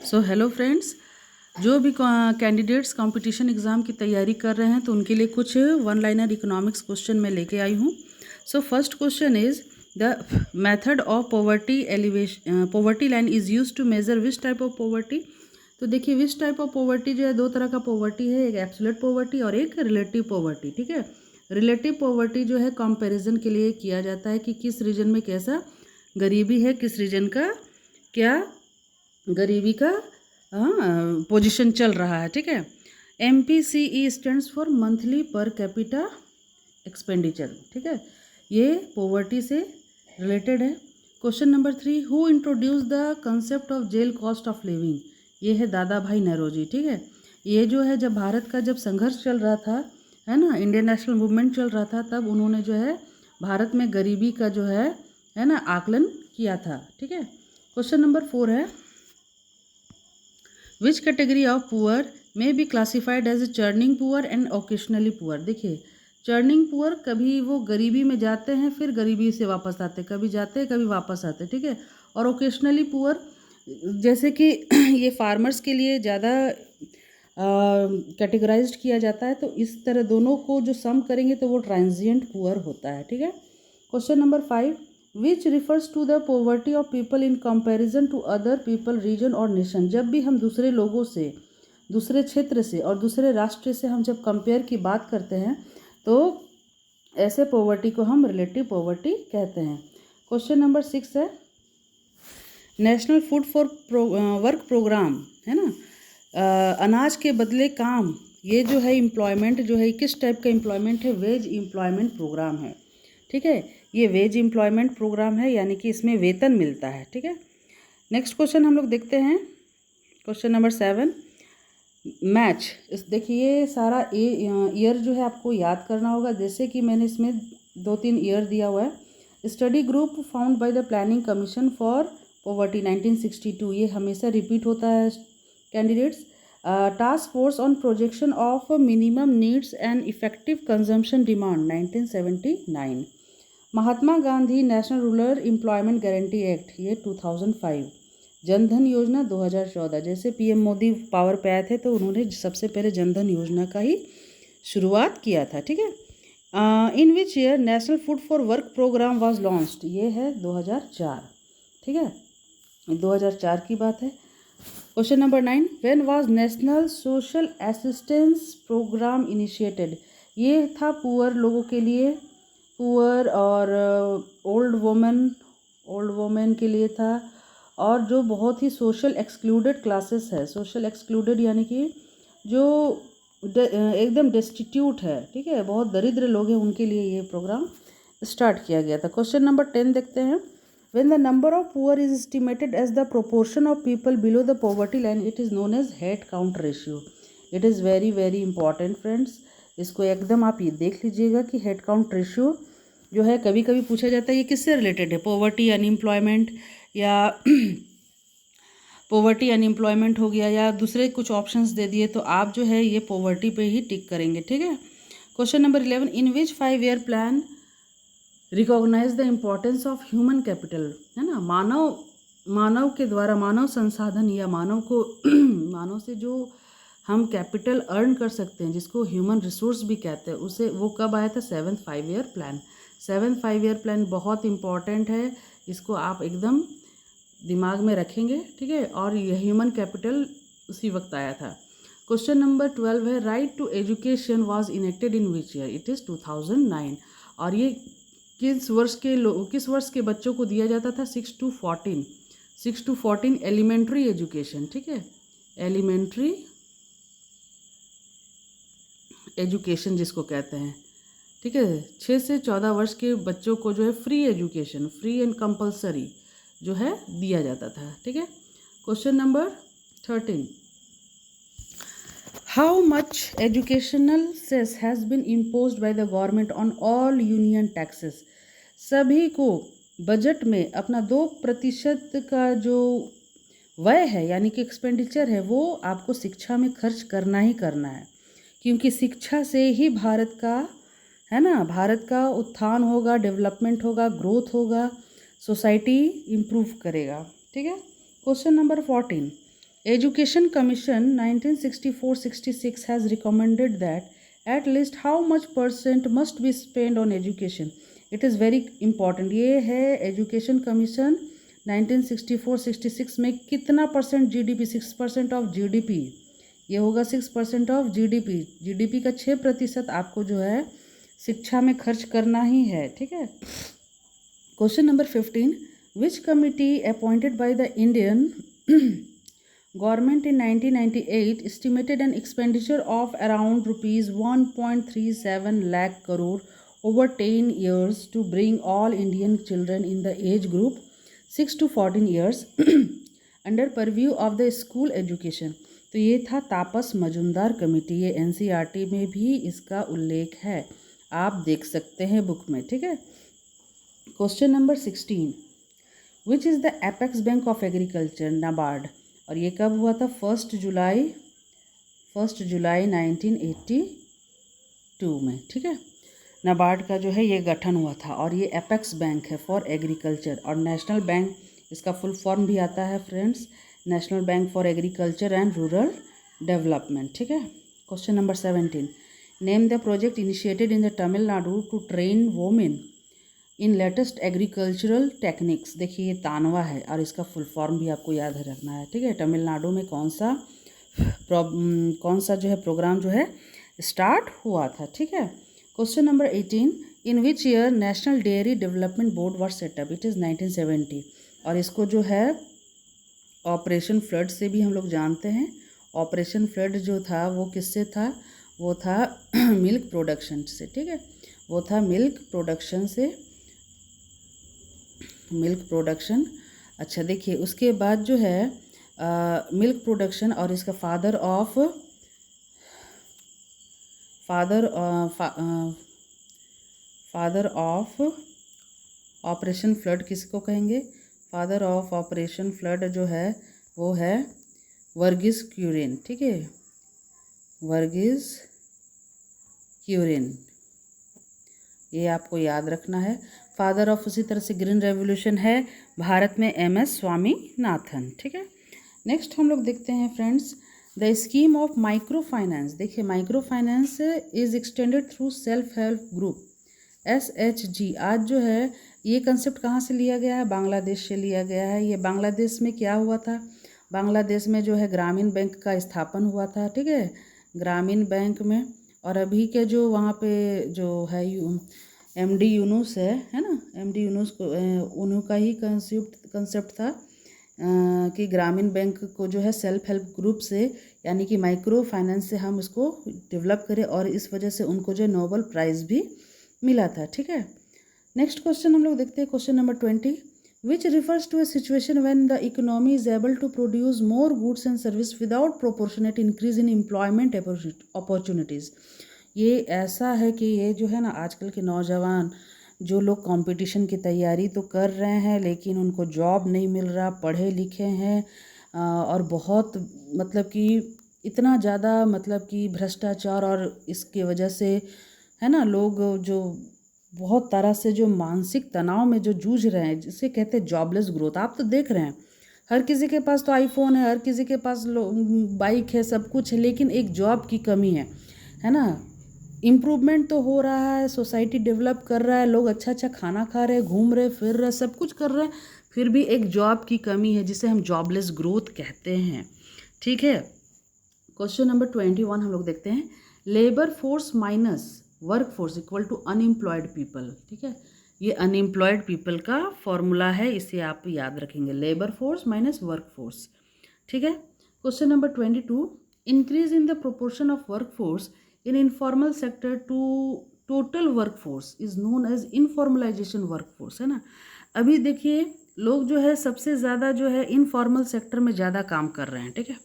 So hello friends, जो भी candidates competition exam की तैयारी कर रहे हैं तो उनके लिए कुछ वन लाइनर इकोनॉमिक्स क्वेश्चन मैं लेके आई हूँ। So first question is the method of poverty elevation poverty line is use to measure which type of poverty. तो देखिए, विच टाइप ऑफ पॉवर्टी जो है, दो तरह का पॉवर्टी है, एक एब्सोल्यूट पॉवर्टी और एक रिलेटिव पॉवर्टी। ठीक है, रिलेटिव पॉवर्टी जो है कंपैरिजन के लिए किया जाता है कि किस रीजन में कैसा गरीबी है, किस रीजन का क्या गरीबी का पोजीशन चल रहा है। ठीक है, MPCE stands for monthly per capita expenditure. ठीक है, ये पॉवर्टी से रिलेटेड है। Question number 3, who introduce the concept of jail cost of living. ये है दादा भाई नौरोजी। ठीक है, ये जो है, जब भारत का जब संघर्ष चल रहा था, है ना, इंडियन नेशनल मूवमेंट चल रहा था, तब उन्होंने जो है भारत में गरीबी का जो है ना, आकलन किया था। ठीक है, क्वेश्चन नंबर 4 है, which category of poor may be classified as churning poor and occasionally poor. देखिए, चर्निंग पुअर कभी वो गरीबी में जाते हैं फिर गरीबी से वापस आते, कभी जाते हैं कभी वापस आते। ठीक है, और ओकेशनली पुअर जैसे कि ये फार्मर्स के लिए ज़्यादा कैटेगराइज्ड किया जाता है, तो इस तरह दोनों को जो सम करेंगे तो वो ट्रांजिएंट पुअर होता है। ठीक है, question number 5, which refers to the poverty of people in comparison to other people, region और नेशन। जब भी हम दूसरे लोगों से, दूसरे क्षेत्र से और दूसरे राष्ट्र से हम जब कंपेयर की बात करते हैं तो ऐसे पॉवर्टी को हम रिलेटिव पॉवर्टी कहते हैं। क्वेश्चन नंबर 6 है, national food for work programme, है ना, अनाज के बदले काम, ये जो है एम्प्लॉयमेंट जो है, किस टाइप का एम्प्लॉयमेंट है, वेज एम्प्लॉयमेंट प्रोग्राम है। ठीक है, ये वेज एम्प्लॉयमेंट प्रोग्राम है, यानी कि इसमें वेतन मिलता है। ठीक है, नेक्स्ट क्वेश्चन हम लोग देखते हैं, क्वेश्चन नंबर 7, मैच। इस देखिए, सारा ईयर जो है आपको याद करना होगा, जैसे कि मैंने इसमें 2-3 ईयर दिया हुआ है। Study group found by the planning commission for poverty 1962, ये हमेशा रिपीट होता है candidates. Task force on projection of minimum needs and effective consumption demand 1979। Mahatma Gandhi national rural employment guarantee act, ये 2005। जनधन योजना 2014, जैसे पीएम मोदी पावर पे आए थे तो उन्होंने सबसे पहले जनधन योजना का ही शुरुआत किया था। ठीक है, in which year national food for work programme was launched, ये है 2004। ठीक है, 2004 की बात है। Question number 9, when was national social assistance programme initiated. ये था पुअर लोगों के लिए, पुअर और ओल्ड वोमेन के लिए था, और जो बहुत ही सोशल एक्सक्लूडेड क्लासेस है, सोशल एक्सक्लूडेड यानी कि जो एकदम डेस्टिट्यूट है, ठीक है, बहुत दरिद्र लोग हैं, उनके लिए ये प्रोग्राम स्टार्ट किया गया था। क्वेश्चन नंबर 10 देखते हैं, when the number of poor is estimated as the proportion of people below the poverty line, it is known as head count ratio. It is very very important friends, इसको एकदम आप ये देख लीजिएगा कि head count ratio जो है, कभी कभी पूछा जाता है ये किससे रिलेटेड है, पॉवर्टी अनएम्प्लॉयमेंट या पॉवर्टी अनएम्प्लॉयमेंट हो गया, या दूसरे कुछ ऑप्शंस दे दिए, तो आप जो है ये पॉवर्टी पे ही टिक करेंगे। ठीक है, question number 11, in which 5 year plan recognise the importance of human capital, है ना, मानव के द्वारा, मानव संसाधन या मानव को मानव से जो हम कैपिटल अर्न कर सकते हैं, जिसको ह्यूमन रिसोर्स भी कहते हैं, उसे वो कब आया था, 7th 5 year plan. 7th 5 year plan बहुत इंपॉर्टेंट है, इसको आप एकदम दिमाग में रखेंगे। ठीक है, और यह ह्यूमन कैपिटल उसी वक्त आया था। क्वेश्चन नंबर 12 है, right to education was enacted in which year, it is 2009। और ये किस वर्ष के बच्चों को दिया जाता था, 6 to 14 एलिमेंट्री एजुकेशन। ठीक है, एलिमेंट्री एजुकेशन जिसको कहते हैं। ठीक है, 6 से 14 वर्ष के बच्चों को जो है free education, free and compulsory जो है दिया जाता था। ठीक है, question number 13, how much educational cess has been imposed by the government on all union taxes. सभी को बजट में अपना 2% का जो व्यय है, यानी कि एक्सपेंडिचर है, वो आपको शिक्षा में खर्च करना ही करना है, क्योंकि शिक्षा से ही भारत का, है ना, भारत का उत्थान होगा, डेवलपमेंट होगा, ग्रोथ होगा, सोसाइटी इम्प्रूव करेगा। ठीक है, question number 14, Education Commission 1964-66 has recommended that at least how much percent must be spent on education. It is very important. ये है एजुकेशन कमीशन 1964-66 में कितना परसेंट जीडीपी, 6% ऑफ जीडीपी, ये होगा 6% ऑफ जीडीपी। जीडीपी का 6% आपको जो है शिक्षा में खर्च करना ही है, ठीक है। Question number 15, which committee appointed by the Indian Government in 1998 estimated an expenditure of around rupees 1.37 lakh crore over 10 years to bring all Indian children in the age group 6 to 14 years under purview of the school education. तो ये था तापस Majumdar committee, ये NCERT में भी इसका उल्लेख है, आप देख सकते हैं बुक में, ठीक है। Question number 16, which is the apex bank of agriculture, NABARD, और ये कब हुआ था? 1 जुलाई 1982 में, ठीक है। नाबार्ड का जो है ये गठन हुआ था और ये एपेक्स बैंक है फॉर एग्रीकल्चर, और नेशनल बैंक इसका फुल फॉर्म भी आता है friends, national bank for agriculture and rural development, ठीक है। Question number 17, name the project initiated in the Tamil Nadu to train women in latest agricultural techniques. देखिए ये तानवा है और इसका फुल फॉर्म भी आपको याद रखना है, ठीक है। तमिलनाडु में कौन सा जो है प्रोग्राम जो है स्टार्ट हुआ था, ठीक है। Question number 18, in which year national dairy development board was setup? It is 1970, और इसको जो है ऑपरेशन फ्लड से भी हम लोग जानते हैं। ऑपरेशन फ्लड जो था वो किससे था? वो था मिल्क प्रोडक्शन से, ठीक है, वो था मिल्क प्रोडक्शन से, मिल्क प्रोडक्शन। अच्छा देखिए उसके बाद जो है मिल्क प्रोडक्शन और इसका फादर ऑफ ऑपरेशन फ्लड किसको कहेंगे? फादर ऑफ ऑपरेशन फ्लड जो है वो है वर्गीस क्यूरिन, ठीक है, वर्गीस क्यूरिन, ये आपको याद रखना है। फादर ऑफ उसी तरह से ग्रीन रेवोल्यूशन है भारत में MS स्वामीनाथन, ठीक है। नेक्स्ट हम लोग देखते हैं friends the scheme of micro finance. देखिए micro finance is extended through self help group SHG। आज जो है ये कंसेप्ट कहाँ से लिया गया है? बांग्लादेश से लिया गया है। ये बांग्लादेश में क्या हुआ था? बांग्लादेश में जो है ग्रामीण बैंक का स्थापन हुआ था, ठीक है, ग्रामीण बैंक में। और अभी के जो वहाँ पे जो है MD यूनुस है ना, MD यूनुस को उन्हों का ही कंसेप्ट था कि ग्रामीण बैंक को जो है सेल्फ हेल्प ग्रुप से यानी कि माइक्रो फाइनेंस से हम इसको डेवलप करें, और इस वजह से उनको जो नोबेल प्राइज़ भी मिला था, ठीक है। नेक्स्ट क्वेश्चन हम लोग देखते हैं, question number 20, which refers to a situation when the economy is able to produce more goods and service without proportionate increase in employment opportunities. ये ऐसा है कि ये जो है ना आजकल के नौजवान जो लोग कंपटीशन की तैयारी तो कर रहे हैं लेकिन उनको जॉब नहीं मिल रहा, पढ़े लिखे हैं और बहुत मतलब कि इतना ज़्यादा मतलब कि भ्रष्टाचार और इसके वजह से है ना लोग जो बहुत तरह से जो मानसिक तनाव में जो जूझ रहे हैं, जिसे कहते हैं जॉबलेस ग्रोथ। आप तो देख रहे हैं हर किसी के पास तो आईफोन है, हर किसी के पास बाइक है, सब कुछ है, लेकिन एक जॉब की कमी है ना। इम्प्रूवमेंट तो हो रहा है, सोसाइटी डेवलप कर रहा है, लोग अच्छा अच्छा खाना खा रहे हैं, घूम रहे फिर रहे, सब कुछ कर रहे हैं, फिर भी एक जॉब की कमी है जिसे हम जॉबलेस ग्रोथ कहते हैं, ठीक है। क्वेश्चन नंबर 21 हम लोग देखते हैं, labour force minus work force equal to unemployed people, ठीक है। ये अनएम्प्लॉयड पीपल का फॉर्मूला है, इसे आप याद रखेंगे, labour force minus work force, ठीक है। Question number 22, increase in the proportion of work force in informal sector to total work force is known as informalisation work force, है ना। अभी देखिए लोग जो है सबसे ज़्यादा जो है इनफॉर्मल सेक्टर में ज़्यादा काम कर रहे हैं, ठीक है।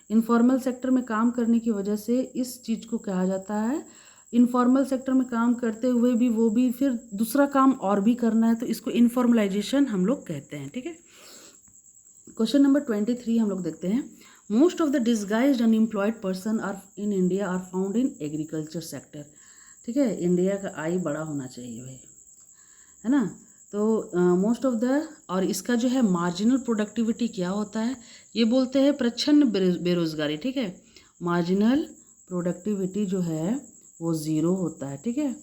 इनफॉर्मल सेक्टर में काम करने की वजह से इस चीज़ को कहा जाता है, इनफॉर्मल सेक्टर में काम करते हुए भी वो भी फिर दूसरा काम और भी करना है, तो इसको इनफॉर्मलाइजेशन हम लोग कहते हैं, ठीक है। क्वेश्चन नंबर 23 हम लोग देखते हैं, most of the disguised unemployed person are in India are found in agriculture sector, ठीक है। इंडिया का आई बड़ा होना चाहिए भाई, है ना। तो मोस्ट ऑफ द, और इसका जो है मार्जिनल प्रोडक्टिविटी क्या होता है, ये बोलते हैं प्रच्छन्न बेरोजगारी, ठीक है। मार्जिनल प्रोडक्टिविटी जो है वो ज़ीरो होता है, ठीक है,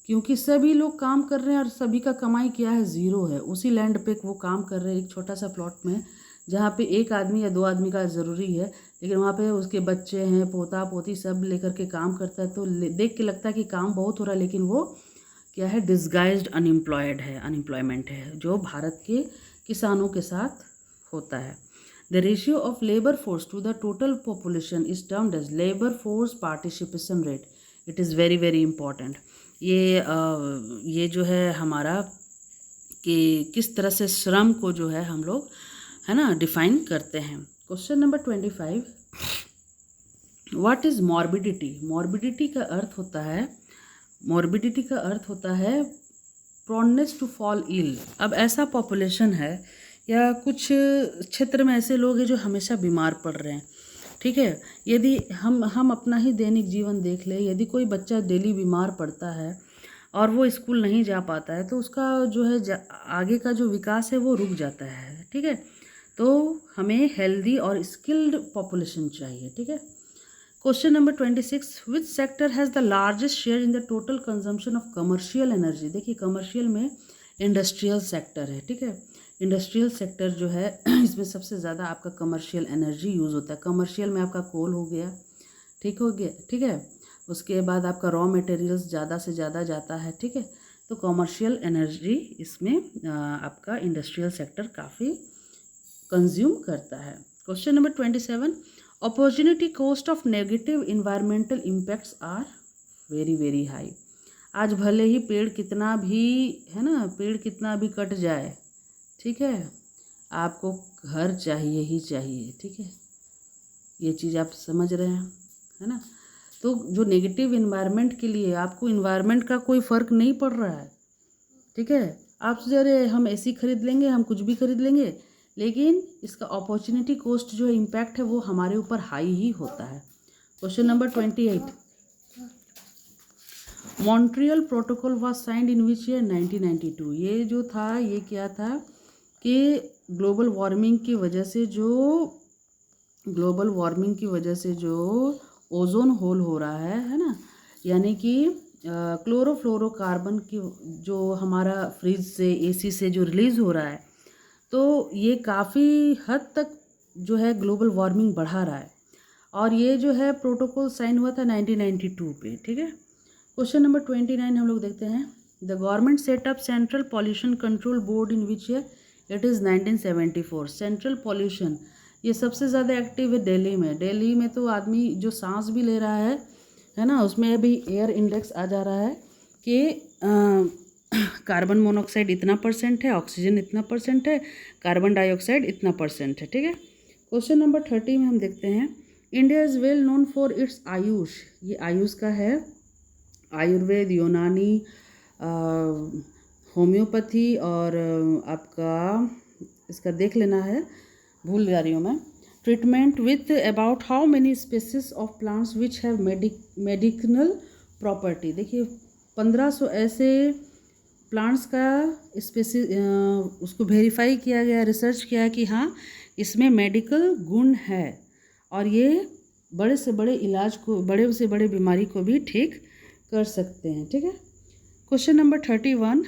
क्योंकि सभी लोग काम कर रहे हैं और सभी का कमाई क्या है, ज़ीरो है। उसी लैंड पे वो काम कर रहे हैं एक छोटा सा प्लॉट में, जहाँ पे एक आदमी या दो आदमी का ज़रूरी है, लेकिन वहाँ पे उसके बच्चे हैं, पोता पोती सब लेकर के काम करता है। तो देख के लगता है कि काम बहुत हो रहा है, लेकिन वो क्या है, डिस्गाइज्ड अनएम्प्लॉयमेंट है, जो भारत के किसानों के साथ होता है। The ratio of labour force to the total population is termed as labour force participation rate. It is very very important. ये जो है हमारा कि किस तरह से श्रम को जो है हम लोग, है ना, डिफाइन करते हैं। Question number 25, what is morbidity. Morbidity का अर्थ होता है प्रोनेस टू फॉल इल। अब ऐसा पॉपुलेशन है या कुछ क्षेत्र में ऐसे लोग हैं जो हमेशा बीमार पड़ रहे हैं, ठीक है। यदि हम अपना ही दैनिक जीवन देख लें, यदि कोई बच्चा डेली बीमार पड़ता है और वो स्कूल नहीं जा पाता है, तो उसका जो है आगे का जो विकास है वो रुक जाता है, ठीक है। तो हमें हेल्दी और स्किल्ड पॉपुलेशन चाहिए, ठीक है। Question number 26, which sector has the largest share in the total consumption of commercial energy. देखिए कमर्शियल में इंडस्ट्रियल सेक्टर है, ठीक है। इंडस्ट्रियल सेक्टर जो है इसमें सबसे ज़्यादा आपका कमर्शियल एनर्जी यूज़ होता है। कमर्शियल में आपका कोल हो गया, ठीक है। उसके बाद आपका रॉ मटेरियल्स ज़्यादा से ज़्यादा जाता है, ठीक है। तो कमर्शियल एनर्जी इसमें आपका इंडस्ट्रियल सेक्टर काफ़ी कंज्यूम करता है। Question number 27, opportunity cost of negative environmental impacts are very very high. आज भले ही पेड़ कितना भी, है ना, पेड़ कितना भी कट जाए, ठीक है, आपको घर चाहिए ही चाहिए, ठीक है। ये चीज़ आप समझ रहे हैं, है ना। तो जो नेगेटिव इन्वायरमेंट के लिए आपको इन्वायरमेंट का कोई फ़र्क नहीं पड़ रहा है, ठीक है। आप सोच रहे हम एसी खरीद लेंगे, हम कुछ भी खरीद लेंगे, लेकिन इसका अपॉर्चुनिटी कॉस्ट जो इम्पैक्ट है वो हमारे ऊपर हाई ही होता है। Question number 28, Montreal protocol was signed in which year, 1992। ये जो था, ये क्या था कि ग्लोबल वार्मिंग की वजह से जो ओजोन होल हो रहा है ना, यानी कि क्लोरोफ्लोरोकार्बन की जो हमारा फ्रिज से, एसी से जो रिलीज़ हो रहा है, तो ये काफ़ी हद तक जो है ग्लोबल वार्मिंग बढ़ा रहा है। और ये जो है प्रोटोकॉल साइन हुआ था 1992 पे, ठीक है। क्वेश्चन नंबर 29 हम लोग देखते हैं, the government setup central pollution control board in which year, it is 1974। Central pollution ये सबसे ज़्यादा एक्टिव है दिल्ली में। दिल्ली में तो आदमी जो सांस भी ले रहा है ना, उसमें अभी एयर इंडेक्स आ जा रहा है कि कार्बन मोनोऑक्साइड इतना % है, ऑक्सीजन इतना % है, कार्बन डाइऑक्साइड इतना % है, ठीक है। क्वेश्चन नंबर 30 में हम देखते हैं, India is well known for its Ayush. ये आयुष का है, आयुर्वेद, यूनानी, होम्योपैथी और आपका इसका देख लेना है, भूल जा रही हूँ मैं। Treatment with about how many species of plants which have medicinal property. देखिए 1500 ऐसे प्लांट्स का उसको वेरीफाई किया गया, रिसर्च किया कि हाँ इसमें मेडिकल गुण है और ये बड़े से बड़े इलाज को, बड़े से बड़े बीमारी को भी ठीक कर सकते हैं, ठीक है। Question number 31,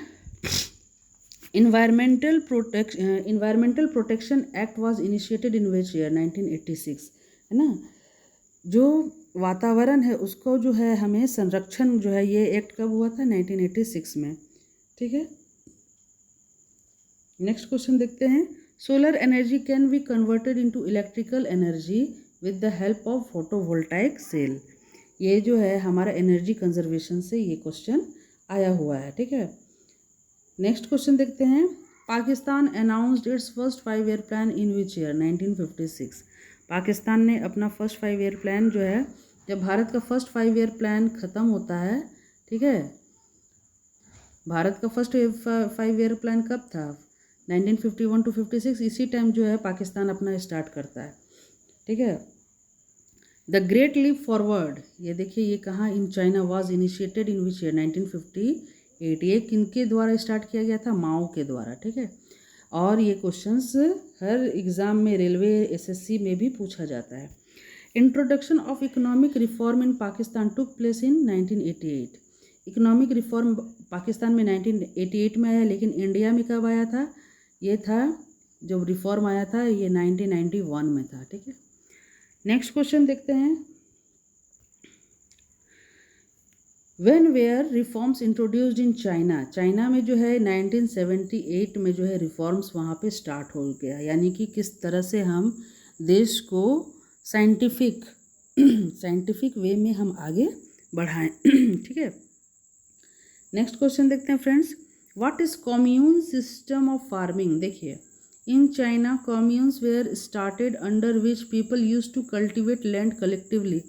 environmental protection act was initiated in which year, 1986, है ना। जो वातावरण है उसको जो है हमें संरक्षण जो है, ये एक्ट कब हुआ था, 1986 में, ठीक है। नेक्स्ट क्वेश्चन देखते हैं, solar energy can be converted into electrical energy with the help of photovoltaic cell. ये जो है हमारा एनर्जी कंजर्वेशन से ये क्वेश्चन आया हुआ है, ठीक है। नेक्स्ट क्वेश्चन देखते हैं, Pakistan announced it's first 5 year plan in which year, 1956। Pakistan ने अपना फर्स्ट 5 ईयर प्लान जो है, जब भारत का फर्स्ट 5 ईयर प्लान ख़त्म होता है, ठीक है, भारत का फर्स्ट 5 ईयर प्लान कब था, 1951 to 56, इसी टाइम जो है पाकिस्तान अपना स्टार्ट करता है, ठीक है। द ग्रेट लीप फॉरवर्ड, ये देखिए ये कहाँ, in China was initiated in which year, 1958 ये किनके द्वारा स्टार्ट किया गया था? माओ के द्वारा, ठीक है। और ये क्वेश्चंस हर एग्ज़ाम में, रेलवे, एसएससी में भी पूछा जाता है। Introduction of economic reform in Pakistan took place in 1988। Economic reform Pakistan में 1988 में आया, लेकिन इंडिया में कब आया था? ये था जब रिफॉर्म आया था ये 1991 में था, ठीक है। नेक्स्ट क्वेश्चन देखते हैं। When were reforms introduced in China. China में जो है 1978 में जो है रिफॉर्म्स वहाँ पे स्टार्ट हो गया, यानी कि किस तरह से हम देश को साइंटिफिक वे में हम आगे बढ़ाएं, ठीक है। नेक्स्ट क्वेश्चन देखते हैं friends. What is commune system of farming. देखिए, in China communes were started under which people use to cultivate land collectively.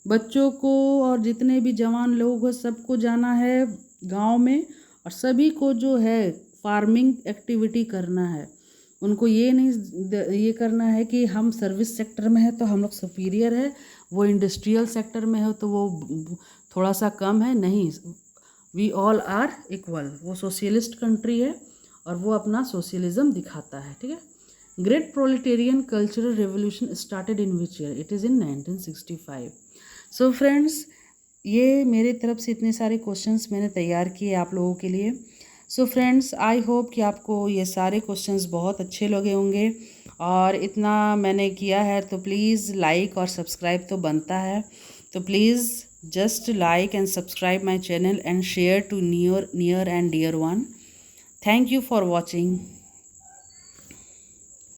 बच्चों को और जितने भी जवान लोग हैं सबको जाना है गांव में, और सभी को जो है फार्मिंग एक्टिविटी करना है। उनको ये नहीं ये करना है कि हम सर्विस सेक्टर में है तो हम लोग सुपीरियर है, वो इंडस्ट्रियल सेक्टर में है तो वो थोड़ा सा कम है। नहीं, वी ऑल आर इक्वल। वो सोशलिस्ट कंट्री है और वो अपना सोशलिज्म दिखाता है, ठीक है। Great proletarian cultural revolution started in which year. It is in 1965। So friends, ये मेरे तरफ से इतने सारे क्वेश्चंस मैंने तैयार किए आप लोगों के लिए। सो फ्रेंड्स, आई होप कि आपको ये सारे क्वेश्चंस बहुत अच्छे लगे होंगे, और इतना मैंने किया है तो प्लीज़ लाइक और सब्सक्राइब तो बनता है। तो please just like and subscribe my channel and share to near and dear one. Thank you for watching.